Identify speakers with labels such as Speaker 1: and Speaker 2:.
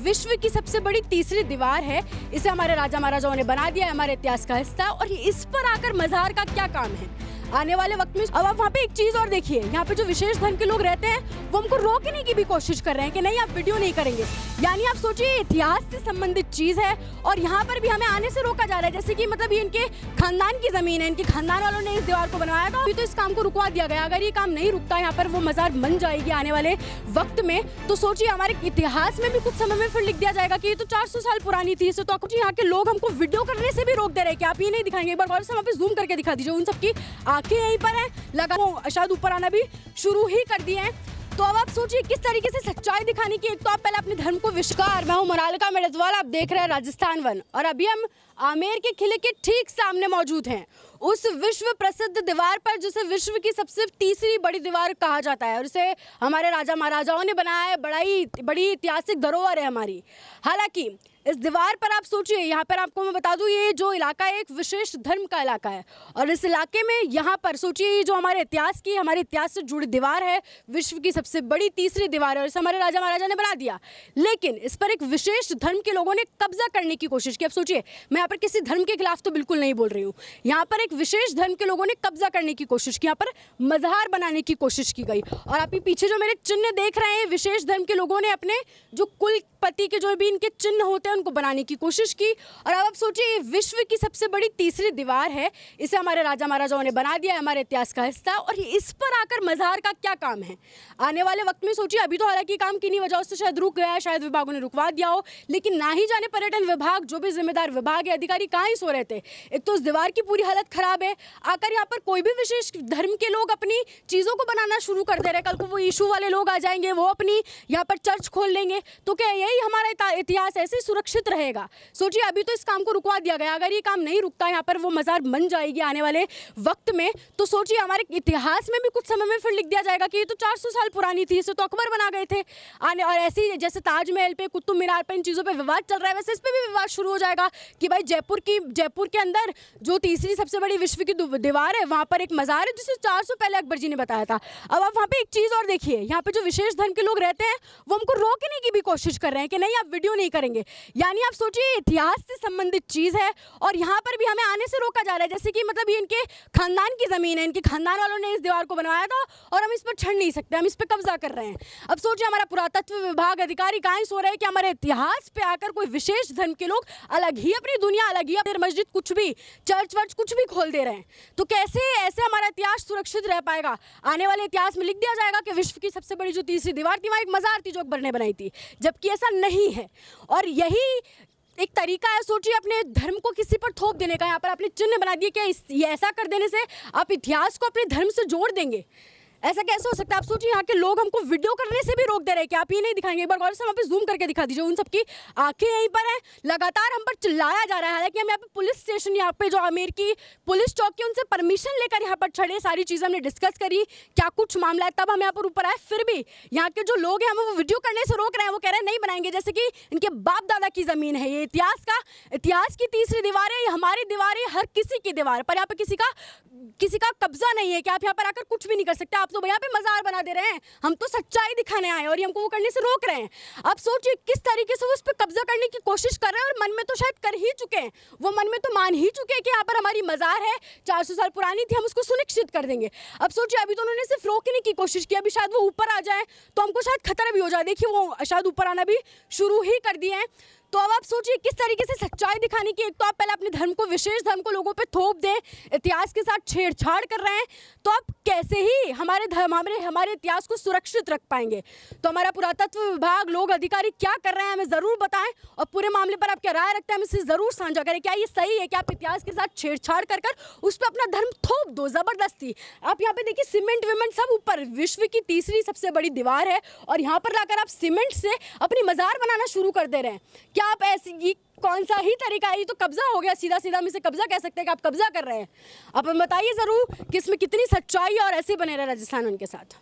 Speaker 1: विश्व की सबसे बड़ी तीसरी दीवार है। इसे हमारे राजा महाराजाओं ने बना दिया है, हमारे इतिहास का हिस्सा। और इस पर आकर मजार का क्या काम है आने वाले वक्त में। अब आप वहाँ पे एक चीज और देखिए, यहाँ पे जो विशेष धर्म के लोग रहते हैं वो हमको रोकने की भी कोशिश कर रहे हैं कि नहीं आप वीडियो नहीं करेंगे। यानी आप सोचिए इतिहास से संबंधित चीज है और यहाँ पर भी हमें आने से रोका जा रहा है, जैसे कि मतलब ये इनके खानदान की जमीन है, इनके खानदान वालों ने इस दीवार को बनवाया था, अभी तो इस काम को रुकवा दिया गया। अगर ये काम नहीं रुकता यहाँ पर वो मजार बन जाएगी आने वाले वक्त में, तो सोचिए हमारे इतिहास में भी कुछ समय में फिर लिख दिया जाएगा कि ये तो 400 साल पुरानी थी। तो यहाँ के लोग हमको वीडियो करने से भी रोक दे रहे हैं कि आप ये नहीं दिखाएंगे। एक बार गौर से वहाँ पे जूम करके दिखा दीजिए, उन सबकी आंखें यहीं पर हैं, लगा शायद ऊपर आना भी शुरू ही कर दिए हैं। तो अब आप सोचिए किस तरीके से सच्चाई दिखाने की। एक तो आप पहले अपने धर्म को विश्वास। मैं हूं मोनालिका मेड़तवाल, आप देख रहे हैं राजस्थान वन, और अभी हम आमेर के किले के ठीक सामने मौजूद हैं, उस विश्व प्रसिद्ध दीवार पर जिसे विश्व की सबसे तीसरी बड़ी दीवार कहा जाता है। और इसे हमारे राजा महाराजाओं ने बनाया है, बड़ी ऐतिहासिक धरोहर है हमारी। हालांकि इस दीवार पर आप सोचिए, यहाँ पर आपको मैं बता दूं ये जो इलाका है एक विशेष धर्म का इलाका है, और इस इलाके में यहाँ पर सोचिए जो हमारे इतिहास से जुड़ी दीवार है, विश्व की सबसे बड़ी तीसरी दीवार है, और इसे हमारे राजा महाराजा ने बना दिया। लेकिन इस पर एक विशेष धर्म के लोगों ने कब्जा करने की कोशिश की। अब सोचिए, मैं यहाँ पर किसी धर्म के खिलाफ तो बिल्कुल नहीं बोल रही हूँ, यहाँ पर एक विशेष धर्म के लोगों ने कब्जा करने की कोशिश की, यहाँ पर मज़ार बनाने की कोशिश की गई। और आप पीछे जो मेरे चिन्ह देख रहे हैं, विशेष धर्म के लोगों ने अपने जो कुलपति के जो भी इनके चिन्ह होते हैं उनको बनाने की कोशिश की। और अब आप सोचिए विश्व की सबसे बड़ी तीसरी दीवार है, इसे हमारे राजा महाराजाओं ने बना दिया है, हमारे इतिहास का हिस्सा। और इस पर आकर मजार का क्या काम है आने वाले वक्त में। सोचिए अभी तो हालांकि काम किन्हीं वजहों से शायद रुक गया है, शायद विभागों ने रुकवा दिया हो, लेकिन ना ही जाने पर्यटन विभाग जो भी जिम्मेदार विभाग है, अधिकारी कहाँ ही सो रहे थे। एक तो उस दीवार की पूरी हालत खराब है, आकर यहाँ पर कोई भी विशेष धर्म के लोग अपनी चीज़ों को बनाना शुरू कर दे रहे हैं। कल को वो यीशु वाले लोग आ जाएंगे, वो अपनी यहाँ पर चर्च खोल लेंगे, तो क्या यही हमारा इतिहास ऐसे ही सुरक्षित रहेगा। सोचिए अभी तो इस काम को रुकवा दिया गया, अगर ये काम नहीं रुकता यहाँ पर वो मजार बन जाएगी आने वाले वक्त में, तो सोचिए हमारे इतिहास में भी कुछ समय में फिर लिख दिया जाएगा कि ये तो 400 साल पुरानी थी, इसे तो अकबर बना गए थे आने। और ऐसे ही जैसे ताजमहल पे, कुतुब मीनार पे इन चीज़ों पे विवाद चल रहा है, वैसे इस पर भी विवाद शुरू हो जाएगा कि भाई जयपुर के अंदर जो तीसरी सबसे बड़ी विश्व की दीवार है, वहाँ पर एक मजार है जिसे 400 पहले अकबर जी ने बताया था। अब आप वहाँ पे एक चीज़ और देखिए, यहाँ पे जो विशेष धर्म के लोग रहते हैं वो हमको रोकने की भी कोशिश कर रहे हैं कि नहीं आप वीडियो नहीं करेंगे। यानी आप सोचिए इतिहास से संबंधित चीज है और यहाँ पर भी हमें आने से रोका जा रहा है, जैसे कि मतलब ये इनके खानदान की जमीन है, इनके खानदान वालों ने इस दीवार को बनवाया था और हम इस पर चढ़ नहीं सकते, हम इस पर कब्जा कर रहे हैं। अब सोचिए हमारा पुरातत्व विभाग अधिकारी कहाँ सो रहे हैं कि हमारे इतिहास पे आकर कोई विशेष धर्म के लोग अलग ही अपनी दुनिया, अलग ही अपनी मस्जिद, कुछ भी चर्च वर्च कुछ भी खोल दे रहे हैं। तो कैसे ऐसे हमारा इतिहास सुरक्षित रह पाएगा। आने वाले इतिहास में लिख दिया जाएगा कि विश्व की सबसे बड़ी जो तीसरी दीवार थी वहाँ एक मजार थी जो अकबर ने बनाई थी, जबकि ऐसा नहीं है। और यही एक तरीका है सोचिए अपने धर्म को किसी पर थोप देने का। यहाँ पर आपने चिन्ह बना दिया कि ये ऐसा कर देने से आप इतिहास को अपने धर्म से जोड़ देंगे। ऐसा कैसे हो सकता है। आप सोचिए यहाँ के लोग हमको वीडियो करने से भी रोक दे रहे हैं कि आप ये नहीं दिखाएंगे। एक बार गौर से वहाँ पे जूम करके दिखा दीजिए, उन सबकी आंखें यहीं पर हैं, लगातार हम पर चिल्लाया जा रहा है। हालांकि हम यहाँ पे पुलिस स्टेशन, यहाँ पे जो आमेर की पुलिस चौकी, उनसे परमिशन लेकर यहाँ पर चढ़े, सारी चीज़ें हमने डिस्कस करी क्या कुछ मामला है, तब हम यहाँ पर ऊपर आए। फिर भी यहाँ के जो लोग हैं हमें वो वीडियो करने से रोक रहे हैं, वो कह रहे हैं नहीं बनाएंगे, जैसे कि इनके बाप दादा की ज़मीन है। ये इतिहास की तीसरी दीवार है, ये हमारी दीवार है, हर किसी की दीवार पर यहाँ पे किसी का कब्जा नहीं है कि आप यहाँ पर आकर कुछ भी नहीं कर सकते। आप तो यहाँ पे मजार बना दे रहे हैं, हम तो सच्चाई दिखाने आए और ये हमको वो करने से रोक रहे हैं। आप सोचिए किस तरीके से वो उस पर कब्जा करने की कोशिश कर रहे हैं, और मन में तो शायद कर ही चुके हैं, वो मन में तो मान ही चुके हैं कि यहाँ पर हमारी मजार है, 400 साल पुरानी थी, हम उसको सुनिश्चित कर देंगे। अब सोचिए अभी तो उन्होंने सिर्फ रोकने की कोशिश की, अभी शायद वो ऊपर आ जाए तो हमको शायद खतरा भी हो जाए। देखिए वो शायद ऊपर आना भी शुरू ही कर दिए हैं। तो अब आप सोचिए किस तरीके से सच्चाई दिखाने की। एक तो आप पहले अपने धर्म को, विशेष धर्म को लोगों पे थोप दें, इतिहास के साथ छेड़छाड़ कर रहे हैं, तो आप कैसे ही हमारे इतिहास को सुरक्षित रख पाएंगे। तो हमारा पुरातत्व विभाग, लोग, अधिकारी क्या कर रहे हैं हमें ज़रूर बताएं, और पूरे मामले पर आप क्या राय रखते हैं हमें इसे ज़रूर साझा करें। क्या ये सही है कि आप इतिहास के साथ छेड़छाड़ कर उस पर अपना धर्म थोप दो ज़बरदस्ती। आप यहाँ पे देखिए सीमेंट विमेंट सब ऊपर, विश्व की तीसरी सबसे बड़ी दीवार है और यहाँ पर लाकर आप सीमेंट से अपनी मजार बनाना शुरू कर दे रहे हैं। क्या आप ऐसी कौन सा ही तरीका है, ये तो कब्जा हो गया, सीधा हम इसे कब्जा कह सकते हैं कि आप कब्जा कर रहे हैं। आप बताइए ज़रूर कि इसमें कितनी सच्चाई है, और ऐसे बने रहे राजस्थान उनके साथ।